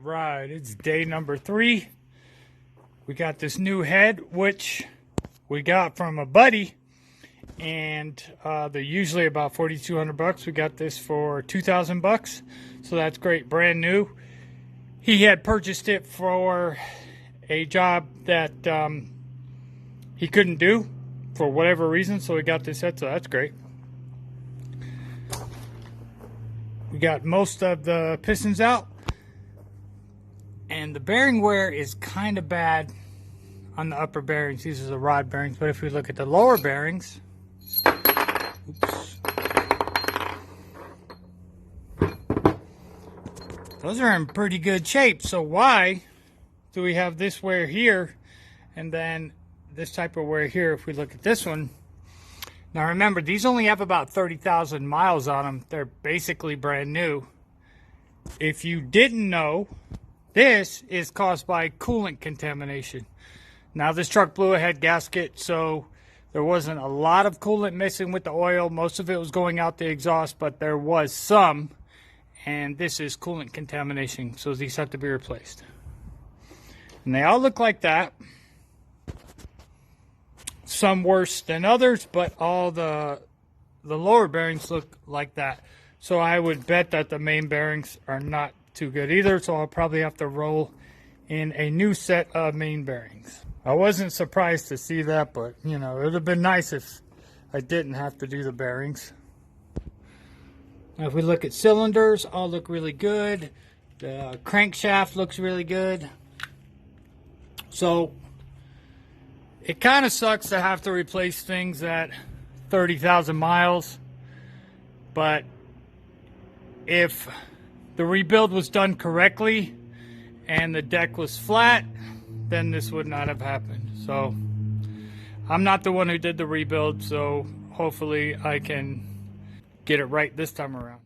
Alright, it's day number 3. We got this new head, which we got from a buddy, and they're usually about $4,200. We got this for $2,000, so that's great, brand new. He had purchased it for a job that he couldn't do for whatever reason, so we got this head, so that's great. We got most of the pistons out, and the bearing wear is kind of bad on the upper bearings. These are the rod bearings, but if we look at the lower bearings, oops, those are in pretty good shape. So why do we have this wear here and then this type of wear here? If we look at this one, now remember, these only have about 30,000 miles on them. They're basically brand new. If you didn't know, this is caused by coolant contamination. Now, this truck blew a head gasket, so there wasn't a lot of coolant missing with the oil. Most of it was going out the exhaust, but there was some, and this is coolant contamination, so these have to be replaced. And they all look like that. Some worse than others, but all the lower bearings look like that. So I would bet that the main bearings are not too good either, so I'll probably have to roll in a new set of main bearings. I wasn't surprised to see that, but you know, it would have been nice if I didn't have to do the bearings. Now, if we look at cylinders, all look really good. The crankshaft looks really good. So it kind of sucks to have to replace things at 30,000 miles, but if the rebuild was done correctly and the deck was flat, then this would not have happened. So I'm not the one who did the rebuild, so hopefully I can get it right this time around.